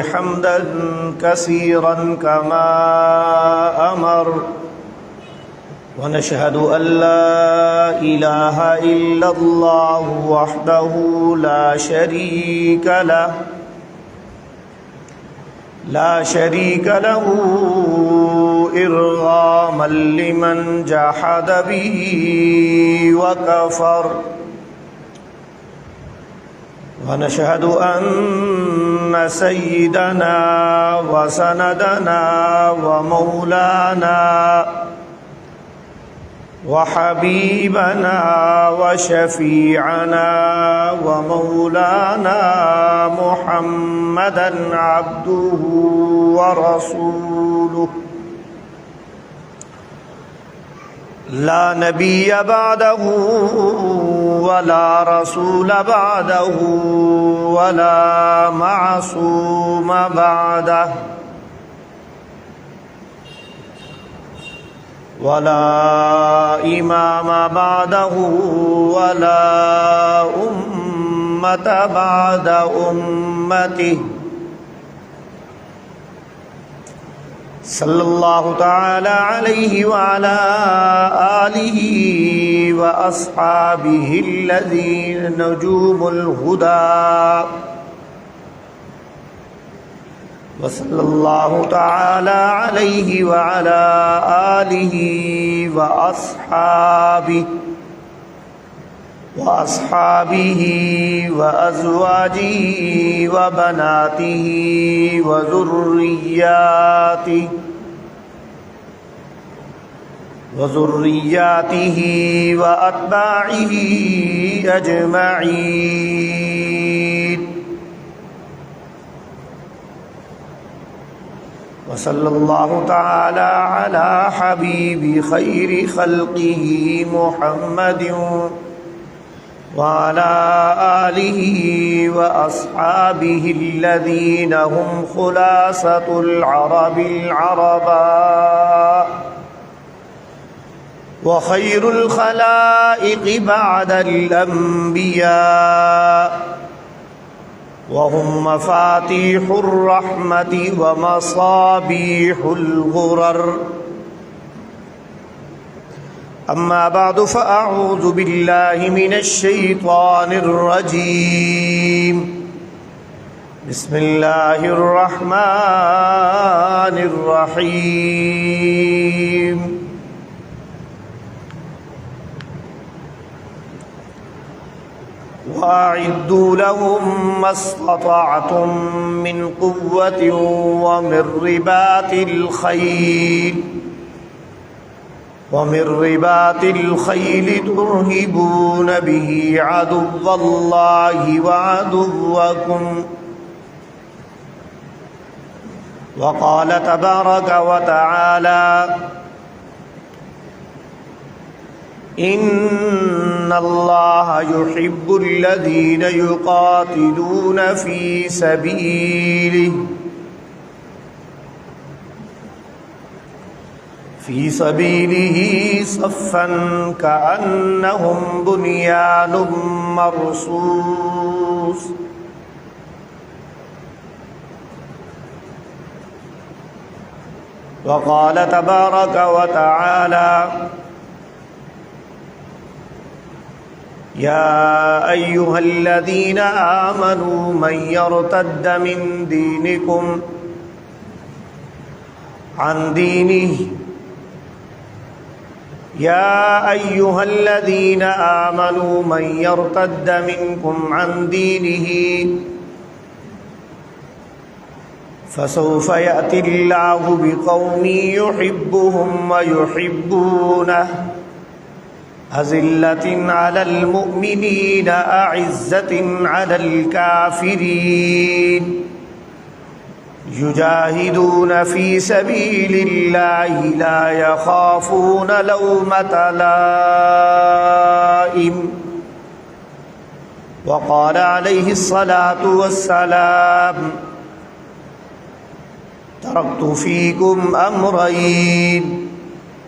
حمدا كثيرا كما أمر ونشهد أن لا إله إلا الله وحده لا شريك له إرغاما لمن جحد به وكفر ونشهد أن سيدنا وسندنا ومولانا وحبيبنا وشفيعنا ومولانا محمدا عبده ورسوله لا نبي بعده ولا رسول بعده ولا معصوم بعده ولا إمام بعده ولا أمة بعد أمته صلى الله تعالى عليه وعلى آله وأصحابه الذين نجوم الهدى وصلى الله تعالى عليه وعلى آله وأصحابه وأزواجه وبناته وذرياته وأتباعه أجمعين وصلى الله تعالى على حبيب خير خلقه محمد وعلى آله وأصحابه الذين هم خلاصة العرب العرباء وخير الخلائق بعد الأنبياء وهم مفاتيح الرحمة ومصابيح الغرر أما بعد فأعوذ بالله من الشيطان الرجيم بسم الله الرحمن الرحيم وأعدوا لهم ما استطعتم من قوة ومن رباط الخيل ترهبون به عدو الله وعدوكم وقال تبارك وتعالى إن الله يحب الذين يقاتلون في سبيله صفا كأنهم بنيان مرصوص وقال تبارك وتعالى يا أيها الذين آمنوا من يرتد من دينكم عن دينه يا أيها الذين آمنوا من يرتد منكم عن دينه فسوف يأتي الله بقوم يحبهم ويحبونه أذلة على المؤمنين أعزة على الكافرين يجاهدون في سبيل الله لا يخافون لومة لائم وقال عليه الصلاة والسلام تركت فيكم أمرين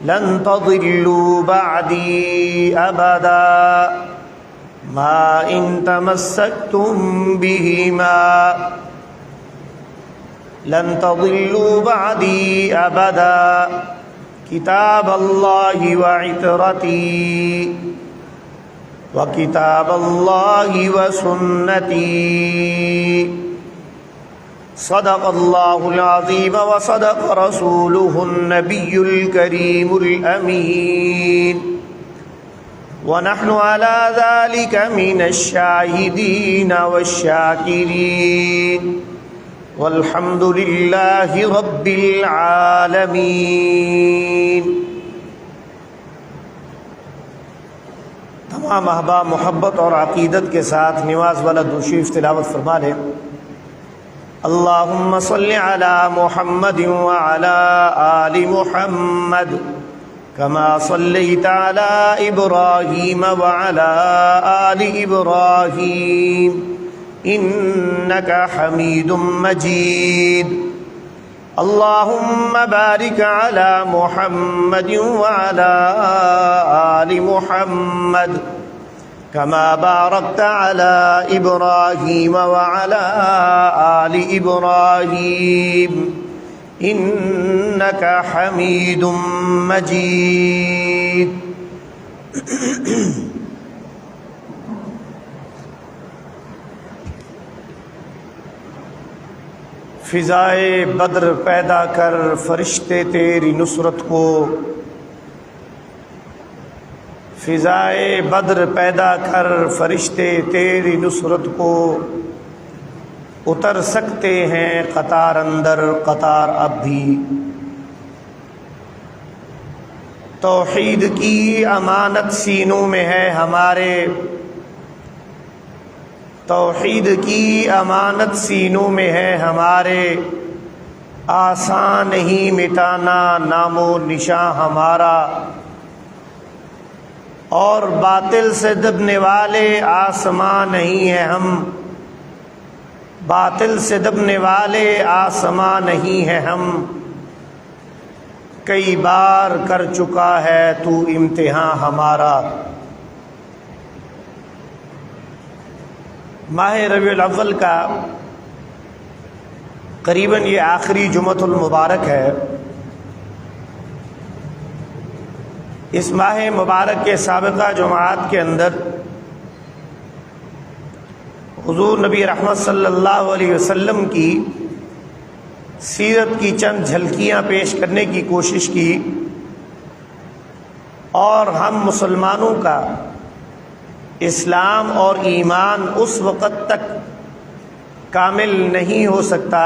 لن تضلوا بعدي أبدا ما إن تمسكتم بهما لن تضلوا بعدي أبدا كتاب الله وعترتي وكتاب الله وسنتي صدق الله العظيم وصدق رسوله النبي الكريم الأمين ونحن على ذلك من الشاهدين والشاكرين والحمد لله رب العالمين۔ تمام احباب محبت اور عقیدت کے ساتھ نماز والا درود شریف تلاوت فرما لیں۔ اللهم صل على محمد وعلى آل محمد كما صليت على إبراهيم وعلى آل إبراهيم إنك حميد مجيد۔ اللهم بارك على محمد وعلى آل محمد كما باركت على إبراهيم وعلى آل إبراهيم إنك حميد مجيد۔ فضائے بدر پیدا کر فرشتے تیری نصرت کو، فضائے بدر پیدا کر فرشتے تیری نصرت کو، اتر سکتے ہیں قطار اندر قطار اب بھی۔ توحید کی امانت سینوں میں ہے ہمارے، توحید کی امانت سینوں میں ہے ہمارے، آسان نہیں مٹانا نام و نشاں ہمارا، اور باطل سے دبنے والے آسماں نہیں ہیں ہم، باطل سے دبنے والے آسماں نہیں ہیں ہم، کئی بار کر چکا ہے تو امتحان ہمارا۔ ماہ ربیع الاول کا قریباً یہ آخری جمعۃ المبارک ہے۔ اس ماہ مبارک کے سابقہ جمعات کے اندر حضور نبی رحمت صلی اللہ علیہ وسلم کی سیرت کی چند جھلکیاں پیش کرنے کی کوشش کی، اور ہم مسلمانوں کا اسلام اور ایمان اس وقت تک کامل نہیں ہو سکتا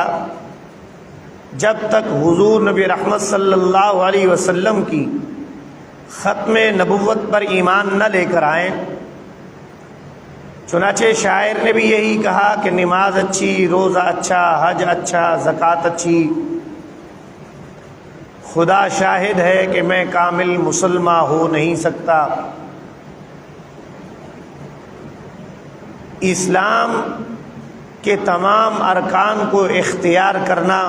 جب تک حضور نبی رحمت صلی اللہ علیہ وسلم کی ختم نبوت پر ایمان نہ لے کر آئیں۔ چنانچہ شاعر نے بھی یہی کہا کہ نماز اچھی، روزہ اچھا، حج اچھا، زکوٰۃ اچھی، خدا شاہد ہے کہ میں کامل مسلمان ہو نہیں سکتا۔ اسلام کے تمام ارکان کو اختیار کرنا،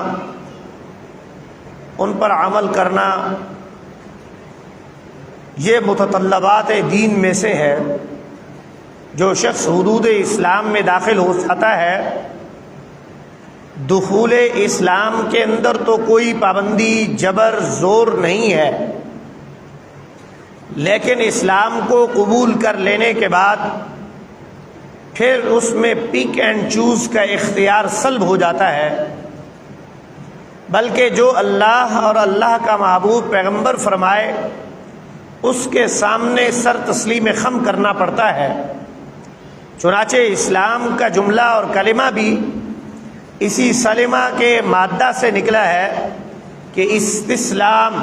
ان پر عمل کرنا، یہ متطلبات دین میں سے ہے۔ جو شخص حدود اسلام میں داخل ہو جاتا ہے، دخول اسلام کے اندر تو کوئی پابندی، جبر، زور نہیں ہے، لیکن اسلام کو قبول کر لینے کے بعد پھر اس میں پک اینڈ چوز کا اختیار سلب ہو جاتا ہے، بلکہ جو اللہ اور اللہ کا محبوب پیغمبر فرمائے اس کے سامنے سر تسلیم خم کرنا پڑتا ہے۔ چنانچہ اسلام کا جملہ اور کلمہ بھی اسی سلمہ کے مادہ سے نکلا ہے کہ استسلام،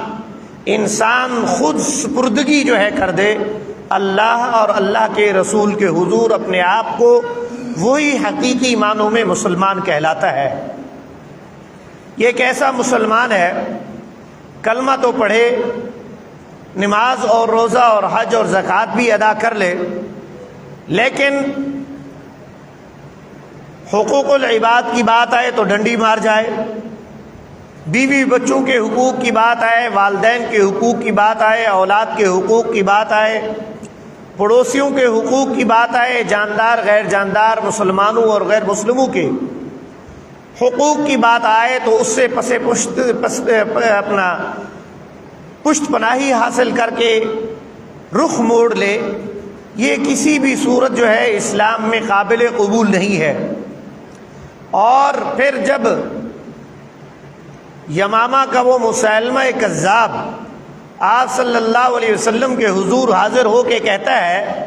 انسان خود سپردگی جو ہے کر دے اللہ اور اللہ کے رسول کے حضور، اپنے آپ کو، وہی حقیقی معنوں میں مسلمان کہلاتا ہے۔ یہ ایک ایسا مسلمان ہے کلمہ تو پڑھے، نماز اور روزہ اور حج اور زکوٰۃ بھی ادا کر لے، لیکن حقوق العباد کی بات آئے تو ڈنڈی مار جائے، بیوی بچوں کے حقوق کی بات آئے، والدین کے حقوق کی بات آئے، اولاد کے حقوق کی بات آئے، پڑوسیوں کے حقوق کی بات آئے، جاندار غیر جاندار، مسلمانوں اور غیر مسلموں کے حقوق کی بات آئے تو اس سے پشت پناہی حاصل کر کے رخ موڑ لے، یہ کسی بھی صورت جو ہے اسلام میں قابل قبول نہیں ہے۔ اور پھر جب یمامہ کا وہ مسیلمہ کذاب آپ صلی اللہ علیہ وسلم کے حضور حاضر ہو کے کہتا ہے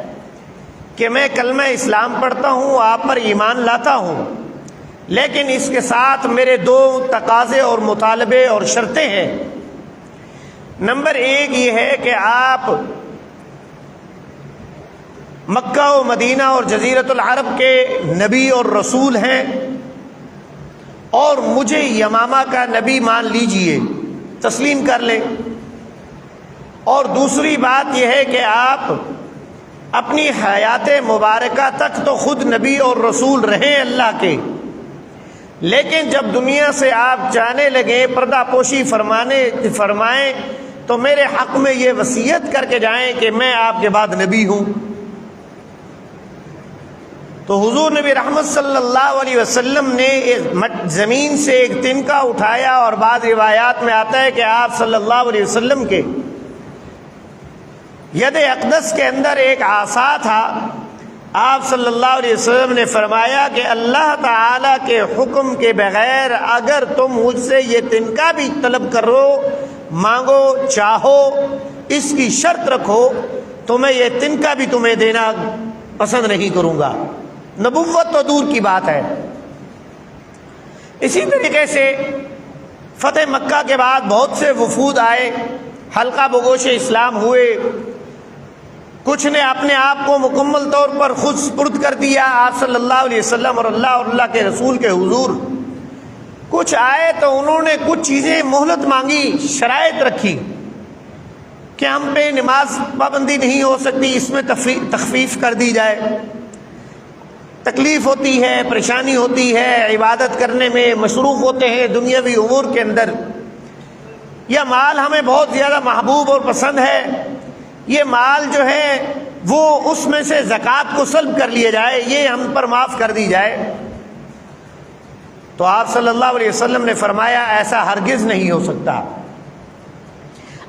کہ میں کلمہ اسلام پڑھتا ہوں، آپ پر ایمان لاتا ہوں، لیکن اس کے ساتھ میرے دو تقاضے اور مطالبے اور شرطیں ہیں۔ نمبر ایک یہ ہے کہ آپ مکہ و مدینہ اور جزیرۃ العرب کے نبی اور رسول ہیں، اور مجھے یمامہ کا نبی مان لیجئے، تسلیم کر لیں۔ اور دوسری بات یہ ہے کہ آپ اپنی حیات مبارکہ تک تو خود نبی اور رسول رہیں اللہ کے، لیکن جب دنیا سے آپ جانے لگیں، پردہ پوشی فرمائیں تو میرے حق میں یہ وصیت کر کے جائیں کہ میں آپ کے بعد نبی ہوں۔ تو حضور نبی رحمت صلی اللہ علیہ وسلم نے زمین سے ایک تنکا اٹھایا، اور بعض روایات میں آتا ہے کہ آپ صلی اللہ علیہ وسلم کے ید اقدس کے اندر ایک عصا تھا۔ آپ صلی اللہ علیہ وسلم نے فرمایا کہ اللہ تعالیٰ کے حکم کے بغیر اگر تم مجھ سے یہ تنکا بھی طلب کرو، مانگو، چاہو، اس کی شرط رکھو تو میں یہ تنکا بھی تمہیں دینا پسند نہیں کروں گا۔ نبوت تو دور کی بات ہے۔ اسی طریقے سے فتح مکہ کے بعد بہت سے وفود آئے، حلقہ بگوش اسلام ہوئے، کچھ نے اپنے آپ کو مکمل طور پر خود سپرد کر دیا آپ صلی اللہ علیہ وسلم اور اللہ کے رسول کے حضور۔ کچھ آئے تو انہوں نے کچھ چیزیں مہلت مانگی، شرائط رکھی کہ ہم پہ نماز پابندی نہیں ہو سکتی، اس میں تخفیف کر دی جائے، تکلیف ہوتی ہے، پریشانی ہوتی ہے، عبادت کرنے میں مصروف ہوتے ہیں دنیاوی امور کے اندر، یا مال ہمیں بہت زیادہ محبوب اور پسند ہے، یہ مال جو ہے وہ اس میں سے زکوٰۃ کو سلب کر لیا جائے، یہ ہم پر معاف کر دی جائے۔ تو آپ صلی اللہ علیہ وسلم نے فرمایا ایسا ہرگز نہیں ہو سکتا۔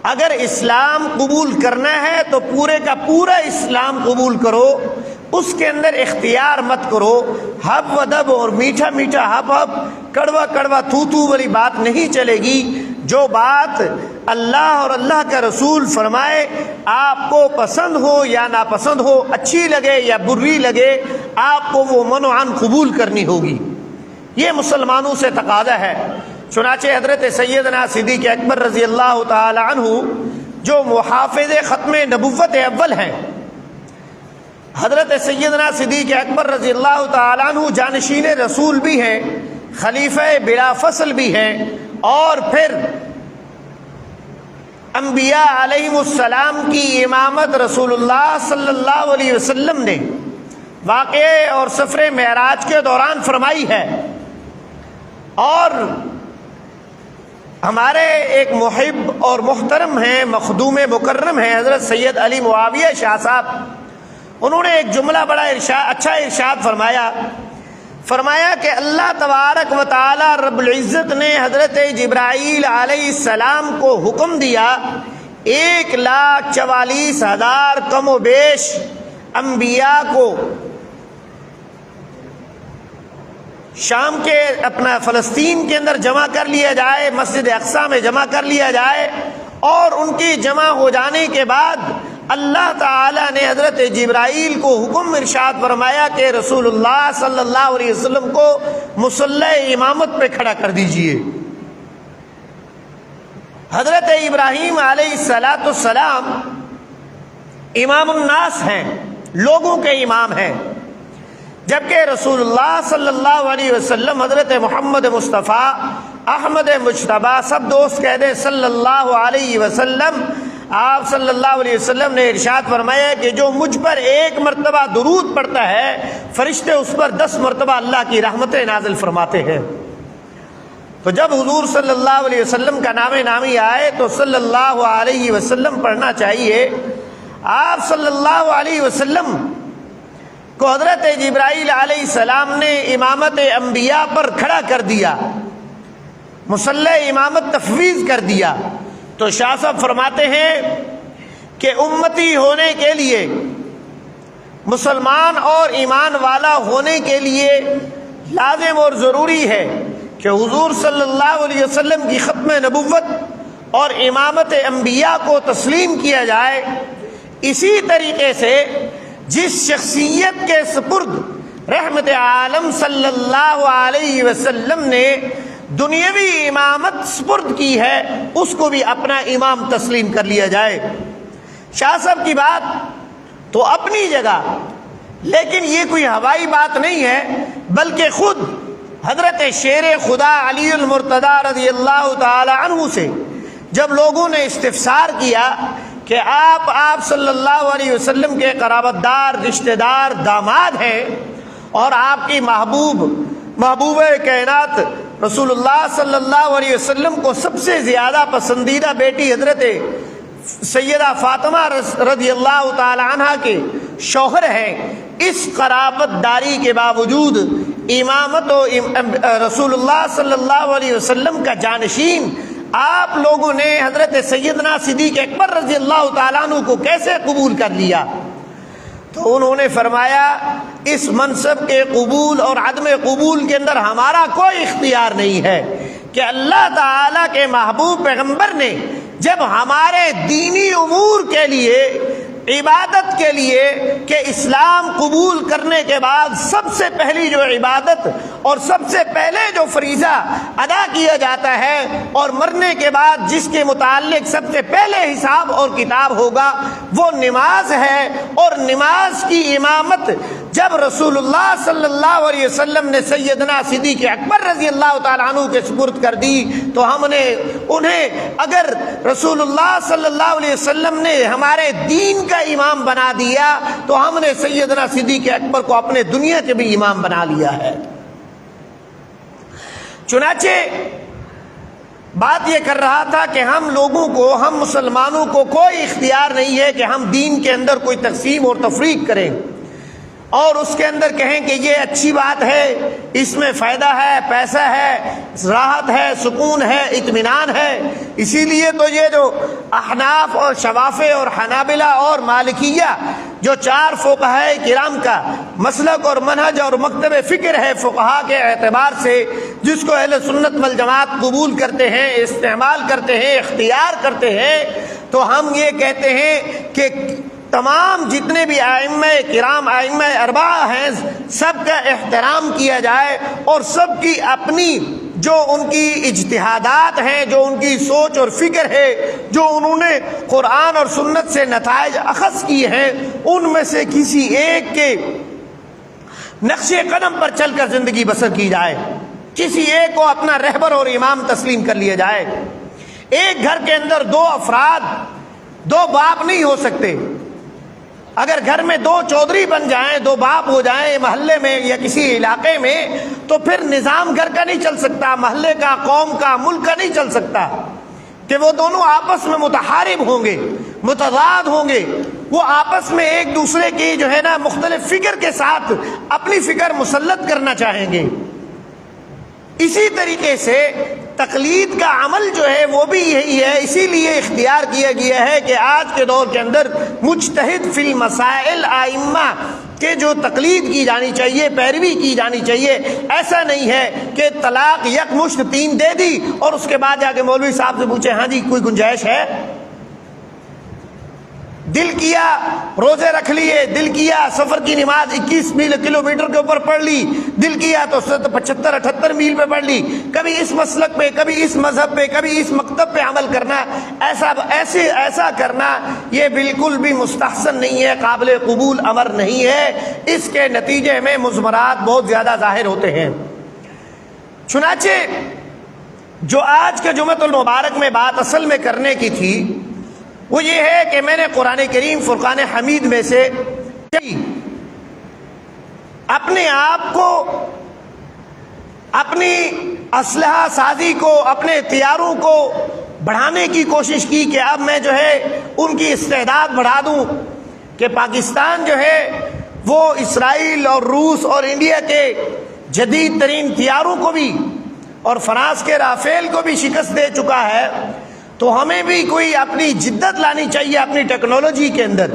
اگر اسلام قبول کرنا ہے تو پورے کا پورا اسلام قبول کرو، اس کے اندر اختیار مت کرو، ہب و دب اور میٹھا میٹھا ہب ہب، کڑوا کڑوا تھو تھو والی بات نہیں چلے گی۔ جو بات اللہ اور اللہ کا رسول فرمائے، آپ کو پسند ہو یا ناپسند ہو، اچھی لگے یا بری لگے، آپ کو وہ منعن قبول کرنی ہوگی۔ یہ مسلمانوں سے تقاضا ہے۔ چنانچہ حضرت سیدنا صدیق اکبر رضی اللہ تعالی عنہ جو محافظ ختم نبوت اول ہیں، حضرت سیدنا صدیق اکبر رضی اللہ تعالی عنہ جانشین رسول بھی ہیں، خلیفہ بلا فصل بھی ہیں، اور پھر انبیاء علیہم السلام کی امامت رسول اللہ صلی اللہ علیہ وسلم نے واقعے اور سفر معراج کے دوران فرمائی ہے۔ اور ہمارے ایک محب اور محترم ہیں، مخدوم مکرم ہیں حضرت سید علی معاویہ شاہ صاحب، انہوں نے ایک جملہ بڑا اچھا ارشاد فرمایا کہ اللہ تبارک و تعالی رب العزت نے حضرت جبرائیل علیہ السلام کو حکم دیا 1,44,000 کم و بیش انبیاء کو شام کے اپنا فلسطین کے اندر جمع کر لیا جائے، مسجد اقصی میں جمع کر لیا جائے، اور ان کی جمع ہو جانے کے بعد اللہ تعالیٰ نے حضرت جبرائیل کو حکم ارشاد فرمایا کہ رسول اللہ صلی اللہ علیہ وسلم کو مصلی امامت پہ کھڑا کر دیجئے۔ حضرت ابراہیم علیہ السلام امام الناس ہیں، لوگوں کے امام ہیں، جبکہ رسول اللہ صلی اللہ علیہ وسلم حضرت محمد مصطفیٰ احمد مجتبیٰ، سب دوست کہہ دیں صلی اللہ علیہ وسلم، آپ صلی اللہ علیہ وسلم نے ارشاد فرمایا کہ جو مجھ پر 1 مرتبہ درود پڑھتا ہے، فرشتے اس پر 10 مرتبہ اللہ کی رحمتیں نازل فرماتے ہیں۔ تو جب حضور صلی اللہ علیہ وسلم کا نام نامی آئے تو صلی اللہ علیہ وسلم پڑھنا چاہیے۔ آپ صلی اللہ علیہ وسلم کو حضرت جبرائیل علیہ السلام نے امامت انبیاء پر کھڑا کر دیا، مصلی امامت تفویض کر دیا، تو شاہ صاحب فرماتے ہیں کہ امتی ہونے کے لیے، مسلمان اور ایمان والا ہونے کے لیے لازم اور ضروری ہے کہ حضور صلی اللہ علیہ وسلم کی ختم نبوت اور امامت انبیاء کو تسلیم کیا جائے۔ اسی طریقے سے جس شخصیت کے سپرد رحمت عالم صلی اللہ علیہ وسلم نے دنیاوی امامت سپرد کی ہے، اس کو بھی اپنا امام تسلیم کر لیا جائے۔ شاہ صاحب کی بات تو اپنی جگہ، لیکن یہ کوئی ہوائی بات نہیں ہے، بلکہ خود حضرت شیر خدا علی المرتضیٰ رضی اللہ تعالی عنہ سے جب لوگوں نے استفسار کیا کہ آپ صلی اللہ علیہ وسلم کے قرابت دار، رشتہ دار، داماد ہیں، اور آپ کی محبوب کائنات رسول اللہ صلی اللہ علیہ وسلم کو سب سے زیادہ پسندیدہ بیٹی حضرت سیدہ فاطمہ رضی اللہ تعالی عنہ کے شوہر ہیں، اس قرابت داری کے باوجود امامت و رسول اللہ صلی اللہ علیہ وسلم کا جانشین آپ لوگوں نے حضرت سیدنا صدیق اکبر رضی اللہ تعالیٰ عنہ کو کیسے قبول کر لیا؟ تو انہوں نے فرمایا اس منصب کے قبول اور عدم قبول کے اندر ہمارا کوئی اختیار نہیں ہے، کہ اللہ تعالیٰ کے محبوب پیغمبر نے جب ہمارے دینی امور کے لیے، عبادت کے لیے، کہ اسلام قبول کرنے کے بعد سب سے پہلی جو عبادت اور سب سے پہلے جو فریضہ ادا کیا جاتا ہے اور مرنے کے بعد جس کے متعلق سب سے پہلے حساب اور کتاب ہوگا وہ نماز ہے، اور نماز کی امامت جب رسول اللہ صلی اللہ علیہ وسلم نے سیدنا صدیق اکبر رضی اللہ تعالیٰ عنہ کے سپرد کر دی، تو ہم نے انہیں، اگر رسول اللہ صلی اللہ علیہ وسلم نے ہمارے دین کا امام بنا دیا تو ہم نے سیدنا صدیق اکبر کو اپنے دنیا کے بھی امام بنا لیا ہے۔ چنانچہ بات یہ کر رہا تھا کہ ہم لوگوں کو، ہم مسلمانوں کو کوئی اختیار نہیں ہے کہ ہم دین کے اندر کوئی تقسیم اور تفریق کریں اور اس کے اندر کہیں کہ یہ اچھی بات ہے، اس میں فائدہ ہے، پیسہ ہے، راحت ہے، سکون ہے، اطمینان ہے۔ اسی لیے تو یہ جو احناف اور شوافع اور حنابلہ اور مالکیہ جو چار فقہائے کرام کا مسلک اور منہج اور مکتب فکر ہے فقہا کے اعتبار سے، جس کو اہل سنت والجماعت قبول کرتے ہیں، استعمال کرتے ہیں، اختیار کرتے ہیں، تو ہم یہ کہتے ہیں کہ تمام جتنے بھی ائمہ کرام، ائمہ اربعہ ہیں، سب کا احترام کیا جائے، اور سب کی اپنی جو ان کی اجتہادات ہیں، جو ان کی سوچ اور فکر ہے، جو انہوں نے قرآن اور سنت سے نتائج اخذ کیے ہیں، ان میں سے کسی ایک کے نقش قدم پر چل کر زندگی بسر کی جائے، کسی ایک کو اپنا رہبر اور امام تسلیم کر لیا جائے۔ ایک گھر کے اندر دو افراد، دو باپ نہیں ہو سکتے۔ اگر گھر میں دو چودھری بن جائیں، دو باپ ہو جائیں محلے میں یا کسی علاقے میں، تو پھر نظام گھر کا نہیں چل سکتا، محلے کا، قوم کا، ملک کا نہیں چل سکتا، کہ وہ دونوں آپس میں متحارب ہوں گے، متضاد ہوں گے، وہ آپس میں ایک دوسرے کی جو ہے نا مختلف فکر کے ساتھ اپنی فکر مسلط کرنا چاہیں گے۔ اسی طریقے سے تقلید کا عمل جو ہے وہ بھی یہی ہے، اسی لیے اختیار کیا گیا ہے کہ آج کے دور کے اندر مجتہد فی المسائل ائمہ کہ جو تقلید کی جانی چاہیے، پیروی کی جانی چاہیے۔ ایسا نہیں ہے کہ طلاق یک مشت 3 دے دی اور اس کے بعد جا کے مولوی صاحب سے پوچھے ہاں جی کوئی گنجائش ہے؟ دل کیا روزے رکھ لیے، دل کیا سفر کی نماز 21 کلومیٹر کے اوپر پڑھ لی، دل کیا تو 75-78 میل پہ پڑھ لی، کبھی اس مسلک پہ، کبھی اس مذہب پہ، کبھی اس مکتب پہ عمل کرنا، ایسا کرنا یہ بالکل بھی مستحسن نہیں ہے، قابل قبول امر نہیں ہے۔ اس کے نتیجے میں مضمرات بہت زیادہ ظاہر ہوتے ہیں۔ چنانچہ جو آج کے جمعۃ المبارک میں بات اصل میں کرنے کی تھی وہ یہ ہے کہ میں نے قرآن کریم فرقان حمید میں سے اپنے آپ کو، اپنی اسلحہ سازی کو، اپنے ہتھیاروں کو بڑھانے کی کوشش کی کہ اب میں جو ہے ان کی استعداد بڑھا دوں کہ پاکستان جو ہے وہ اسرائیل اور روس اور انڈیا کے جدید ترین طیاروں کو بھی اور فرانس کے رافیل کو بھی شکست دے چکا ہے، تو ہمیں بھی کوئی اپنی جدت لانی چاہیے اپنی ٹیکنالوجی کے اندر،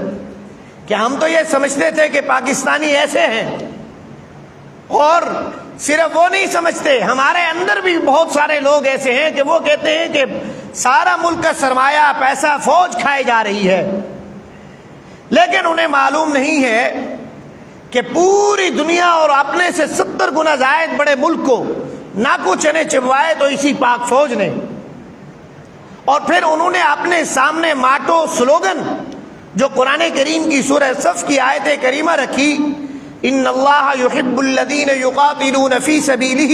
کہ ہم تو یہ سمجھتے تھے کہ پاکستانی ایسے ہیں، اور صرف وہ نہیں سمجھتے، ہمارے اندر بھی بہت سارے لوگ ایسے ہیں کہ وہ کہتے ہیں کہ سارا ملک کا سرمایہ پیسہ فوج کھائے جا رہی ہے، لیکن انہیں معلوم نہیں ہے کہ پوری دنیا اور اپنے سے 70 گنا زائد بڑے ملک کو ناکو چنے چبوائے تو اسی پاک فوج نے، اور پھر انہوں نے اپنے سامنے ماٹو سلوگن جو قرآن کریم کی سورہ صف کی آیت کریمہ رکھی، ان اللہ یحب الذین یقاتلون فی سبیلہ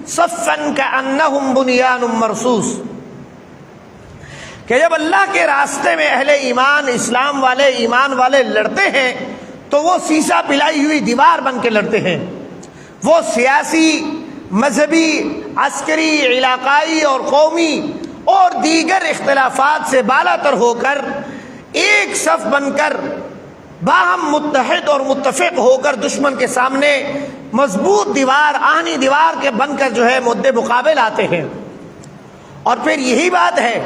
صفا کأنہم بنیان مرصوص، کہ جب اللہ کے راستے میں اہل ایمان، اسلام والے، ایمان والے لڑتے ہیں تو وہ سیسا پلائی ہوئی دیوار بن کے لڑتے ہیں، وہ سیاسی، مذہبی، عسکری، علاقائی اور قومی اور دیگر اختلافات سے بالا تر ہو کر ایک صف بن کر باہم متحد اور متفق ہو کر دشمن کے سامنے مضبوط دیوار، آہنی دیوار کے بن کر جو ہے مد مقابل آتے ہیں۔ اور پھر یہی بات ہے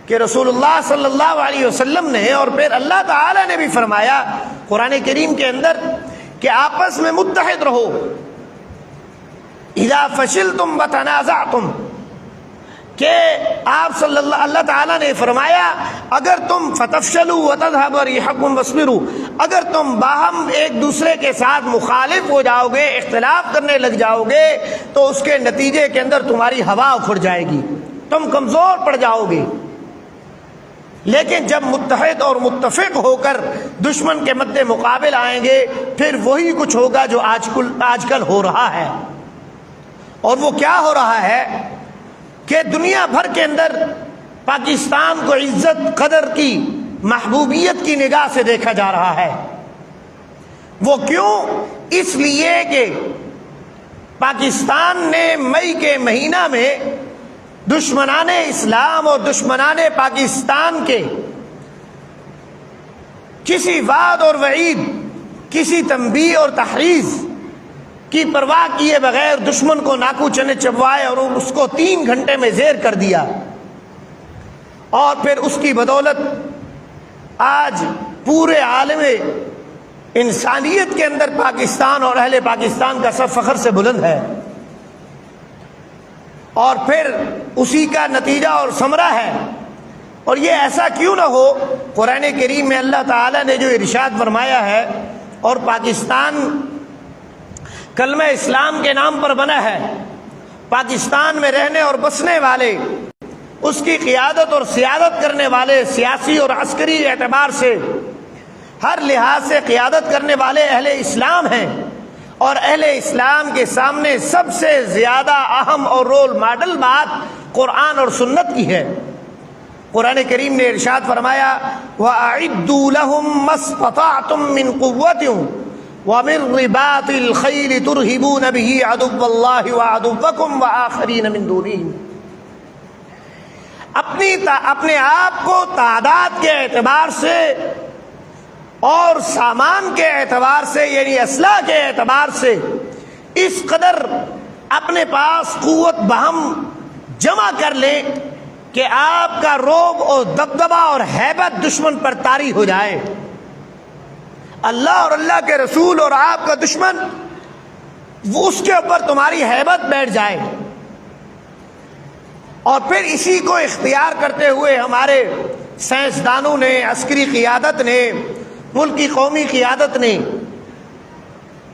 کہ رسول اللہ صلی اللہ علیہ وسلم نے اور پھر اللہ تعالی نے بھی فرمایا قرآن کریم کے اندر کہ آپس میں متحد رہو، اذا فشلتم وتنازعتم، کہ آپ اللہ تعالیٰ نے فرمایا اگر تم فتفشلوا وتذهب ريحكم واصبروا، اگر تم باہم ایک دوسرے کے ساتھ مخالف ہو جاؤ گے، اختلاف کرنے لگ جاؤ گے، تو اس کے نتیجے کے اندر تمہاری ہوا اکھڑ جائے گی، تم کمزور پڑ جاؤ گے۔ لیکن جب متحد اور متفق ہو کر دشمن کے مد مقابل آئیں گے پھر وہی کچھ ہوگا جو آج کل ہو رہا ہے۔ اور وہ کیا ہو رہا ہے کہ دنیا بھر کے اندر پاکستان کو عزت قدر کی، محبوبیت کی نگاہ سے دیکھا جا رہا ہے۔ وہ کیوں؟ اس لیے کہ پاکستان نے مئی کے مہینہ میں دشمنان اسلام اور دشمنان پاکستان کے کسی وعد اور وعید، کسی تنبیہ اور تحریض کی پرواہ کیے بغیر دشمن کو ناکو چنے چبوائے اور اس کو 3 گھنٹے میں زیر کر دیا، اور پھر اس کی بدولت آج پورے عالم انسانیت کے اندر پاکستان اور اہل پاکستان کا سر فخر سے بلند ہے۔ اور پھر اسی کا نتیجہ اور ثمرہ ہے۔ اور یہ ایسا کیوں نہ ہو، قرآن کریم میں اللہ تعالیٰ نے جو ارشاد فرمایا ہے، اور پاکستان کلمہ اسلام کے نام پر بنا ہے، پاکستان میں رہنے اور بسنے والے، اس کی قیادت اور سیادت کرنے والے، سیاسی اور عسکری اعتبار سے ہر لحاظ سے قیادت کرنے والے اہل اسلام ہیں، اور اہل اسلام کے سامنے سب سے زیادہ اہم اور رول ماڈل بات قرآن اور سنت کی ہے۔ قرآن کریم نے ارشاد فرمایا وَأَعِدُّوا لَهُم مَّا اسْتَطَعْتُم مِّن قُوَّةٍ وَمِن رِّبَاطِ الْخَيْلِ تُرْهِبُونَ بِهِ عَدُوَّ اللَّهِ وَعَدُوَّكُمْ وَآخَرِينَ مِن دُونِهِمْ، اپنے آپ کو تعداد کے اعتبار سے اور سامان کے اعتبار سے، یعنی اسلحہ کے اعتبار سے اس قدر اپنے پاس قوت بہم جمع کر لیں کہ آپ کا رعب اور دبدبہ اور ہیبت دشمن پر طاری ہو جائے، اللہ اور اللہ کے رسول اور آپ کا دشمن وہ اس کے اوپر تمہاری ہیبت بیٹھ جائے۔ اور پھر اسی کو اختیار کرتے ہوئے ہمارے سائنسدانوں نے، عسکری قیادت نے، ملک کی قومی قیادت نے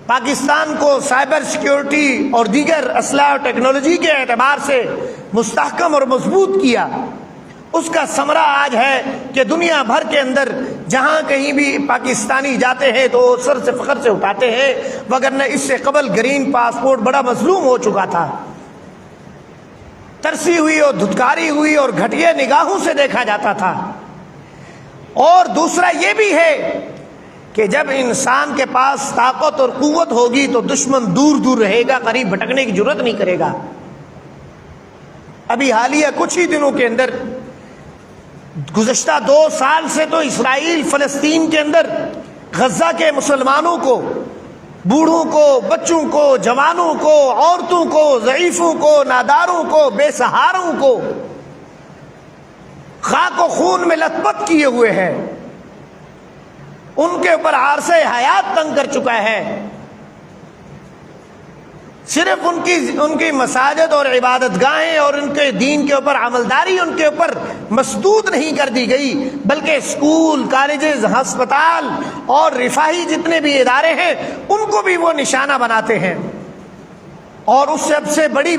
پاکستان کو سائبر سیکیورٹی اور دیگر اسلحہ اور ٹیکنالوجی کے اعتبار سے مستحکم اور مضبوط کیا۔ اس کا ثمرہ آج ہے کہ دنیا بھر کے اندر جہاں کہیں بھی پاکستانی جاتے ہیں تو سر سے فخر سے اٹھاتے ہیں، وگرنہ اس سے قبل گرین پاسپورٹ بڑا مظلوم ہو چکا تھا، ترسی ہوئی اور دھتکاری ہوئی اور گھٹیا نگاہوں سے دیکھا جاتا تھا۔ اور دوسرا یہ بھی ہے کہ جب انسان کے پاس طاقت اور قوت ہوگی تو دشمن دور دور رہے گا، قریب بھٹکنے کی جرات نہیں کرے گا۔ ابھی حالیہ کچھ ہی دنوں کے اندر، گزشتہ 2 سال سے تو اسرائیل فلسطین کے اندر غزہ کے مسلمانوں کو، بوڑھوں کو، بچوں کو، جوانوں کو، عورتوں کو، ضعیفوں کو، ناداروں کو، بے سہاروں کو خاک و خون میں لت پت کیے ہوئے ہیں، ان کے اوپر عرصہ حیات تنگ کر چکا ہے۔ صرف ان کی مساجد اور عبادت گاہیں اور ان کے دین کے اوپر عملداری ان کے اوپر مسدود نہیں کر دی گئی، بلکہ اسکول، کالجز، ہسپتال اور رفاہی جتنے بھی ادارے ہیں ان کو بھی وہ نشانہ بناتے ہیں۔ اور اس سب سے بڑی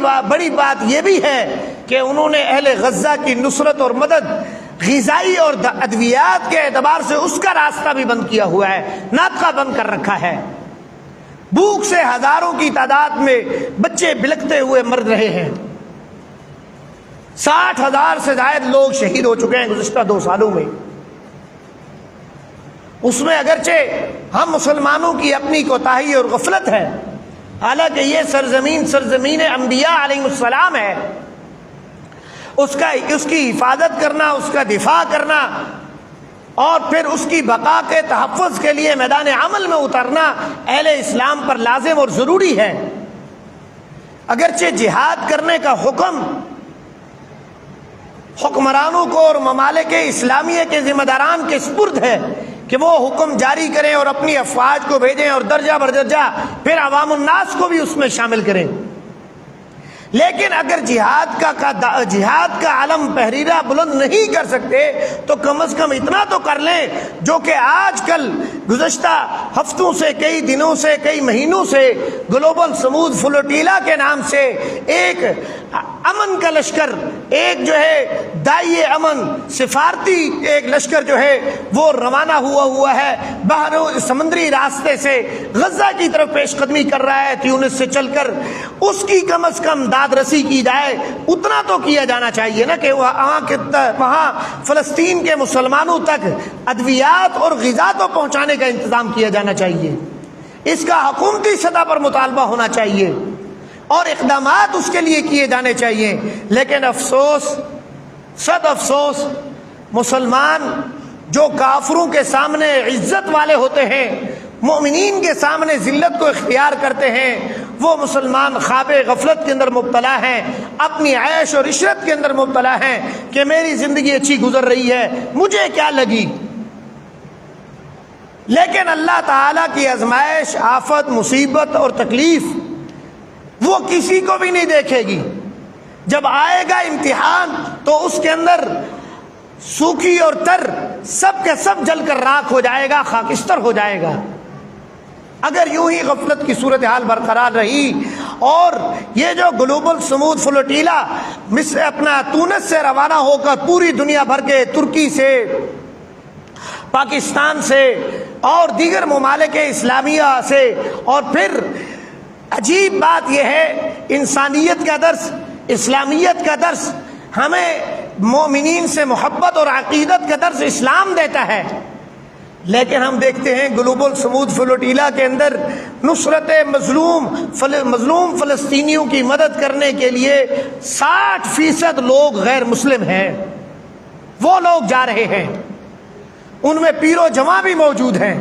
بات یہ بھی ہے کہ انہوں نے اہل غزہ کی نصرت اور مدد غذائی اور ادویات کے اعتبار سے اس کا راستہ بھی بند کیا ہوا ہے، ناطقہ بند کر رکھا ہے۔ بھوک سے ہزاروں کی تعداد میں بچے بلکتے ہوئے مر رہے ہیں، 60,000 سے زائد لوگ شہید ہو چکے ہیں گزشتہ 2 سالوں میں۔ اس میں اگرچہ ہم مسلمانوں کی اپنی کوتاہی اور غفلت ہے، حالانکہ یہ سرزمین انبیاء علیہ السلام ہے، اس کی حفاظت کرنا، اس کا دفاع کرنا اور پھر اس کی بقا کے تحفظ کے لیے میدان عمل میں اترنا اہل اسلام پر لازم اور ضروری ہے۔ اگرچہ جہاد کرنے کا حکم حکمرانوں کو اور ممالک اسلامیہ کے ذمہ داران کے سپرد ہے کہ وہ حکم جاری کریں اور اپنی افواج کو بھیجیں اور درجہ بدرجہ پھر عوام الناس کو بھی اس میں شامل کریں، لیکن اگر جہاد کا علم پہریرہ بلند نہیں کر سکتے تو کم از کم اتنا تو کر لیں جو کہ آج کل گزشتہ ہفتوں سے، کئی دنوں سے، کئی مہینوں سے گلوبل سمود فلوٹیلا کے نام سے ایک امن کا لشکر، ایک جو ہے داعی امن سفارتی ایک لشکر جو ہے وہ روانہ ہوا ہے، سمندری راستے سے غزہ کی طرف پیش قدمی کر رہا ہے، تیونس سے چل کر۔ اس کی کم از کم داد رسی کی جائے، اتنا تو کیا جانا چاہیے نا کہ وہاں فلسطین کے مسلمانوں تک ادویات اور غذا تو پہنچانے کا انتظام کیا جانا چاہیے، اس کا حکومتی سطح پر مطالبہ ہونا چاہیے اور اقدامات اس کے لیے کیے جانے چاہیے۔ لیکن افسوس، صد افسوس، مسلمان جو کافروں کے سامنے عزت والے ہوتے ہیں، مومنین کے سامنے ذلت کو اختیار کرتے ہیں، وہ مسلمان خواب غفلت کے اندر مبتلا ہیں، اپنی عیش اور عشرت کے اندر مبتلا ہیں کہ میری زندگی اچھی گزر رہی ہے، مجھے کیا لگی۔ لیکن اللہ تعالیٰ کی آزمائش، آفت، مصیبت اور تکلیف وہ کسی کو بھی نہیں دیکھے گی۔ جب آئے گا امتحان تو اس کے اندر سوکھی اور تر سب کے سب جل کر راکھ ہو جائے گا، خاکستر ہو جائے گا۔ اگر یوں ہی غفلت کی صورتحال برقرار رہی اور یہ جو گلوبل سمود فلوٹیلا اپنا تونس سے روانہ ہو کر پوری دنیا بھر کے، ترکی سے، پاکستان سے اور دیگر ممالک اسلامیہ سے، اور پھر عجیب بات یہ ہے انسانیت کا درس، اسلامیت کا درس، ہمیں مومنین سے محبت اور عقیدت کا درس اسلام دیتا ہے، لیکن ہم دیکھتے ہیں گلوبل سمود فلوٹیلا کے اندر نصرت مظلوم فلسطینیوں کی مدد کرنے کے لیے 60% لوگ غیر مسلم ہیں، وہ لوگ جا رہے ہیں، ان میں پیر و جواں بھی موجود ہیں،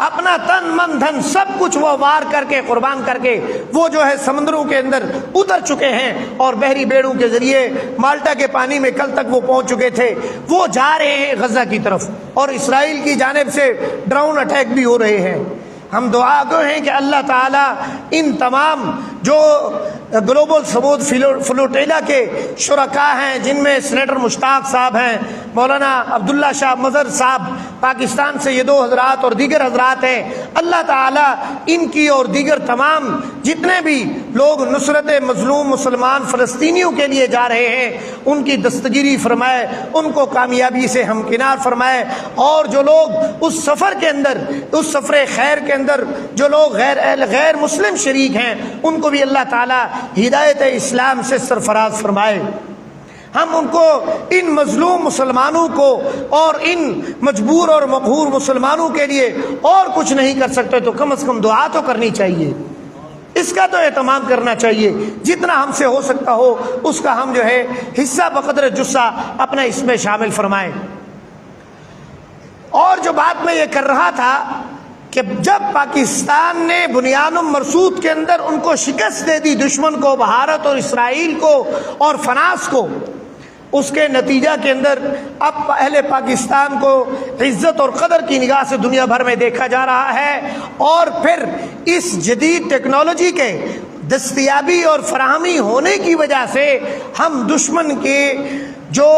اپنا تن من دھن سب کچھ وہ وار کر کے، قربان کر کے وہ جو ہے سمندروں کے اندر اتر چکے ہیں اور بحری بیڑوں کے ذریعے مالٹا کے پانی میں کل تک وہ پہنچ چکے تھے، وہ جا رہے ہیں غزہ کی طرف، اور اسرائیل کی جانب سے ڈرون اٹیک بھی ہو رہے ہیں۔ ہم دعا گو ہیں کہ اللہ تعالیٰ ان تمام جو گلوبل سمود فلوٹیلا کے شرکاء ہیں، جن میں سینیٹر مشتاق صاحب ہیں، مولانا عبداللہ شاہ مظہر صاحب پاکستان سے، یہ 2 حضرات اور دیگر حضرات ہیں، اللہ تعالیٰ ان کی اور دیگر تمام جتنے بھی لوگ نصرت مظلوم مسلمان فلسطینیوں کے لیے جا رہے ہیں ان کی دستگیری فرمائے، ان کو کامیابی سے ہمکنار فرمائے، اور جو لوگ اس سفر کے اندر، اس سفر خیر کے اندر جو لوگ غیر مسلم شریک ہیں ان کو بھی اللہ تعالیٰ ہدایت اسلام سے سرفراز فرمائے۔ ہم ان کو، ان مظلوم مسلمانوں کو اور ان مجبور اور مقہور مسلمانوں کے لیے اور کچھ نہیں کر سکتے تو کم از کم دعا تو کرنی چاہیے، اس کا تو اہتمام کرنا چاہیے، جتنا ہم سے ہو سکتا ہو اس کا ہم جو ہے حصہ بقدر جسہ اپنا اس میں شامل فرمائیں۔ اور جو بات میں یہ کر رہا تھا کہ جب پاکستان نے بنیان المرصود کے اندر ان کو شکست دے دی، دشمن کو، بھارت اور اسرائیل کو اور فرانس کو، اس کے نتیجہ کے اندر اب اہل پاکستان کو عزت اور قدر کی نگاہ سے دنیا بھر میں دیکھا جا رہا ہے، اور پھر اس جدید ٹیکنالوجی کے دستیابی اور فراہمی ہونے کی وجہ سے ہم دشمن کے جو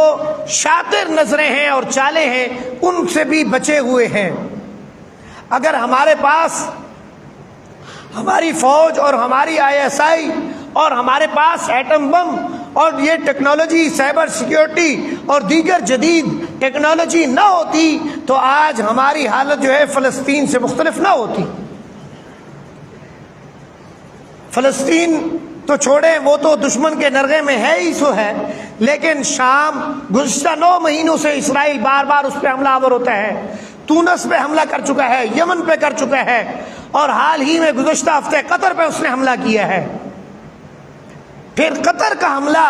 شاطر نظریں ہیں اور چالیں ہیں ان سے بھی بچے ہوئے ہیں۔ اگر ہمارے پاس ہماری فوج اور ہماری ISI اور ہمارے پاس ایٹم بم اور یہ ٹیکنالوجی، سائبر سیکیورٹی اور دیگر جدید ٹیکنالوجی نہ ہوتی تو آج ہماری حالت جو ہے فلسطین سے مختلف نہ ہوتی۔ فلسطین تو چھوڑیں، وہ تو دشمن کے نرغے میں ہے ہی سو ہے، لیکن شام گزشتہ 9 مہینوں سے اسرائیل بار بار اس پہ حملہ آور ہوتا ہے، تونس پہ حملہ کر چکا ہے، یمن پہ کر چکا ہے، اور حال ہی میں گزشتہ ہفتے قطر پہ اس نے حملہ کیا ہے۔ پھر قطر کا حملہ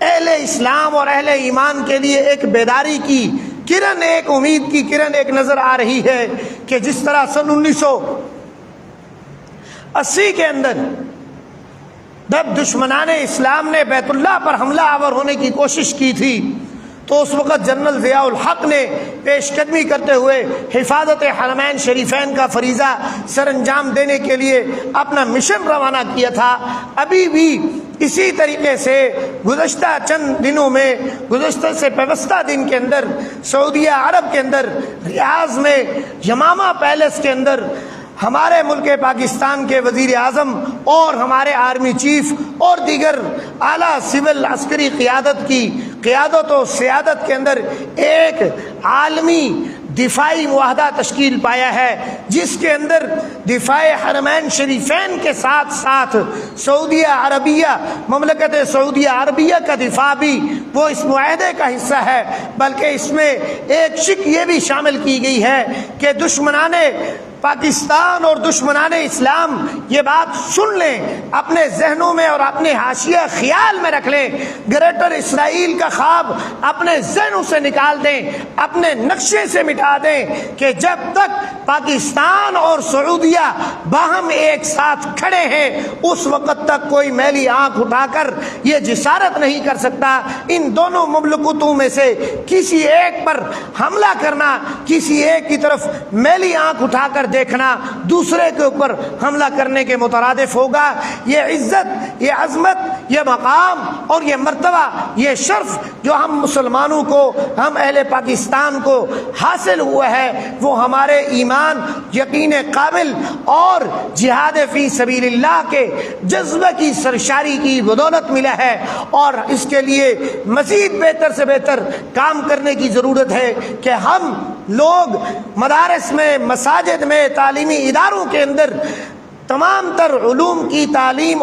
اہل اسلام اور اہل ایمان کے لیے ایک بیداری کی کرن، ایک امید کی کرن ایک نظر آ رہی ہے کہ جس طرح سن 1980 کے اندر جب دشمنان اسلام نے بیت اللہ پر حملہ آور ہونے کی کوشش کی تھی تو اس وقت جنرل ضیاء الحق نے پیش قدمی کرتے ہوئے حفاظت حرمین شریفین کا فریضہ سر انجام دینے کے لیے اپنا مشن روانہ کیا تھا۔ ابھی بھی اسی طریقے سے گزشتہ چند دنوں میں، گزشتہ سے پیوستہ دن کے اندر سعودیہ عرب کے اندر ریاض میں یمامہ پیلس کے اندر ہمارے ملک پاکستان کے وزیر اعظم اور ہمارے آرمی چیف اور دیگر اعلیٰ سول عسکری قیادت کی قیادت و سیادت کے اندر ایک عالمی دفاعی معاہدہ تشکیل پایا ہے، جس کے اندر دفاع حرمین شریفین کے ساتھ ساتھ سعودیہ عربیہ، مملکت سعودیہ عربیہ کا دفاع بھی وہ اس معاہدے کا حصہ ہے، بلکہ اس میں ایک شق یہ بھی شامل کی گئی ہے کہ دشمنان پاکستان اور دشمنان اسلام یہ بات سن لیں، اپنے ذہنوں میں اور اپنے حاشیہ خیال میں رکھ لیں، گریٹر اسرائیل کا خواب اپنے ذہنوں سے نکال دیں، اپنے نقشے سے مٹا دیں کہ جب تک پاکستان اور سعودیہ باہم ایک ساتھ کھڑے ہیں اس وقت تک کوئی میلی آنکھ اٹھا کر یہ جسارت نہیں کر سکتا ان دونوں مملکتوں میں سے کسی ایک پر حملہ کرنا، کسی ایک کی طرف میلی آنکھ اٹھا کر دیکھنا دوسرے کے اوپر حملہ کرنے کے مترادف ہوگا۔ یہ عزت، یہ عظمت، یہ مقام اور یہ مرتبہ، یہ شرف جو ہم مسلمانوں کو، ہم اہل پاکستان کو حاصل ہوا ہے وہ ہمارے ایمان، یقین قابل اور جہاد فی سبیل اللہ کے جذبہ کی سرشاری کی بدولت ملا ہے، اور اس کے لیے مزید بہتر سے بہتر کام کرنے کی ضرورت ہے کہ ہم لوگ مدارس میں، مساجد میں، تعلیمی اداروں کے اندر تمام تر علوم کی تعلیم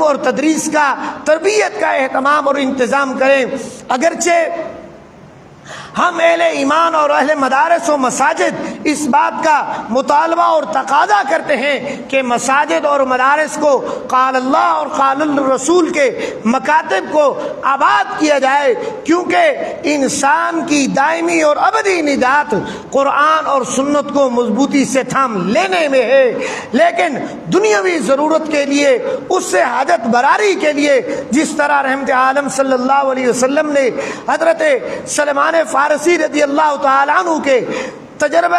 اور تدریس کا، تربیت کا اہتمام اور انتظام کریں۔ اگرچہ ہم اہل ایمان اور اہل مدارس و مساجد اس بات کا مطالبہ اور تقاضا کرتے ہیں کہ مساجد اور مدارس کو قال اللہ اور قال الرسول کے مکاتب کو آباد کیا جائے، کیونکہ انسان کی دائمی اور ابدی نجات قرآن اور سنت کو مضبوطی سے تھام لینے میں ہے، لیکن دنیاوی ضرورت کے لیے، اس سے حاجت براری کے لیے، جس طرح رحمت عالم صلی اللہ علیہ وسلم نے حضرت سلمان فارسی رضی اللہ تعالیٰ عنہ کے تجربہ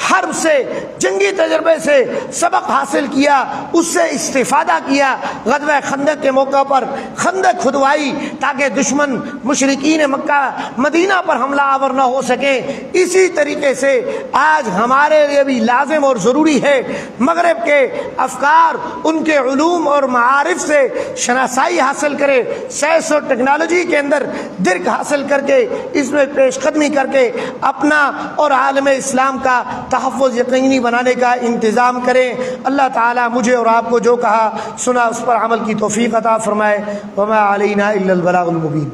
حرب سے، جنگی تجربے سے سبق حاصل کیا، اس سے استفادہ کیا، غزوہ خندق کے موقع پر خندق کھدوائی تاکہ دشمن مشرکین مکہ مدینہ پر حملہ آور نہ ہو سکے۔ اسی طریقے سے آج ہمارے لیے بھی لازم اور ضروری ہے مغرب کے افکار، ان کے علوم اور معارف سے شناسائی حاصل کرے، سائنس اور ٹیکنالوجی کے اندر درک حاصل کر کے اس میں پیش قدمی کر کے اپنا اور عالم اسلام کا تحفظ یقینی بنانے کا انتظام کریں۔ اللہ تعالیٰ مجھے اور آپ کو جو کہا سنا اس پر عمل کی توفیق عطا فرمائے۔ وما علینا الا البلاغ المبین۔